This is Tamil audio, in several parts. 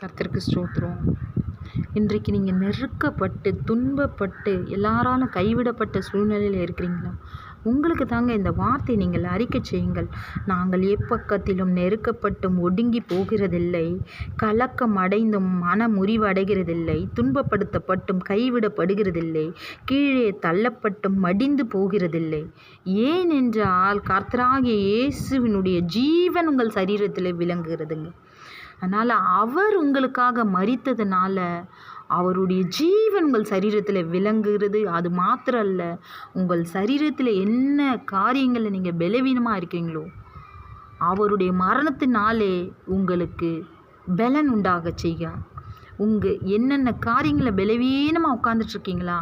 கர்த்தருக்கு ஸ்தோத்திரம். இன்றைக்கு நீங்கள் நெருக்கப்பட்டு துன்பப்பட்டு எல்லாராலும் கைவிடப்பட்ட சூழ்நிலையில் இருக்கிறீங்களா? உங்களுக்கு தாங்க இந்த வார்த்தை நீங்கள் அறிக்கை செய்யுங்கள். நாங்கள் எப்பக்கத்திலும் நெருக்கப்பட்டும் ஒடுங்கி போகிறதில்லை, கலக்கம் அடைந்தும் மன முறிவடைகிறதில்லை, துன்பப்படுத்தப்பட்டும் கைவிடப்படுகிறதில்லை, கீழே தள்ளப்பட்டும் மடிந்து போகிறதில்லை. ஏனென்றால் கர்த்தராகிய இயேசுவினுடைய ஜீவன் உங்கள் சரீரத்தில் விளங்குகிறதுங்க. அதனால் அவர் உங்களுக்காக மரித்ததுனால அவருடைய ஜீவன் உங்கள் சரீரத்தில் விளங்குகிறது. அது மாத்திரம் அல்ல, உங்கள் சரீரத்தில் என்ன காரியங்களில் நீங்கள் பலவீனமாக இருக்கீங்களோ அவருடைய மரணத்தினாலே உங்களுக்கு பலன் உண்டாக செய்கிறார். என்னென்ன காரியங்களில் பலவீனமாக உட்காந்துட்ருக்கீங்களா?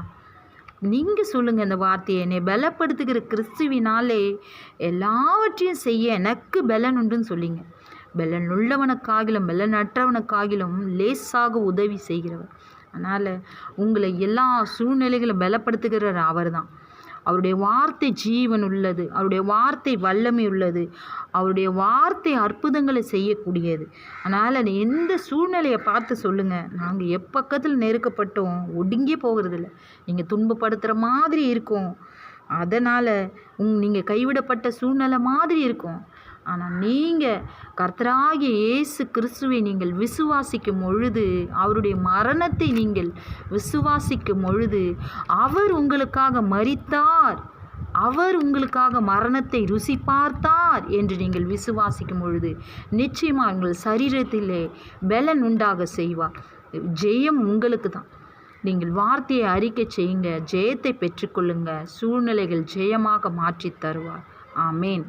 நீங்கள் சொல்லுங்கள் இந்த வார்த்தையை, என்னை பலப்படுத்துகிற கிறிஸ்துவினாலே எல்லாவற்றையும் செய்ய எனக்கு பலன் உண்டுன்னு சொல்லிங்க. பலன் உள்ளவனுக்காகிலும் பலனற்றவனுக்காகிலும் லேசாக உதவி செய்கிறவர். அதனால் உங்களை எல்லா சூழ்நிலைகளும் பலப்படுத்துகிறவர் அவர் தான். அவருடைய வார்த்தை ஜீவன் உள்ளது, அவருடைய வார்த்தை வல்லமை உள்ளது, அவருடைய வார்த்தை அற்புதங்களை செய்யக்கூடியது. அதனால் எந்த சூழ்நிலையை பார்த்து சொல்லுங்கள், நாங்கள் எப்பக்கத்தில் நெருக்கப்பட்டோம் ஒடுங்கியே போகிறதில்ல. நீங்கள் துன்பப்படுத்துகிற மாதிரி இருக்கும், அதனால் நீங்கள் கைவிடப்பட்ட சூழ்நிலை மாதிரி இருக்கும். ஆனால் நீங்கள் கர்த்தராகிய இயேசு கிறிஸ்துவை நீங்கள் விசுவாசிக்கும் பொழுது, அவருடைய மரணத்தை நீங்கள் விசுவாசிக்கும் பொழுது, அவர் உங்களுக்காக மரித்தார், அவர் உங்களுக்காக மரணத்தை ருசி பார்த்தார் என்று நீங்கள் விசுவாசிக்கும் பொழுது நிச்சயமாக உங்கள் சரீரத்திலே பலன் உண்டாக செய்வார். ஜெயம் உங்களுக்கு தான். நீங்கள் வார்த்தையை அறிக்கை செய்யுங்க, ஜெயத்தை பெற்றுக்கொள்ளுங்க, சூழ்நிலைகள் ஜெயமாக மாற்றி தருவார். ஆமேன்.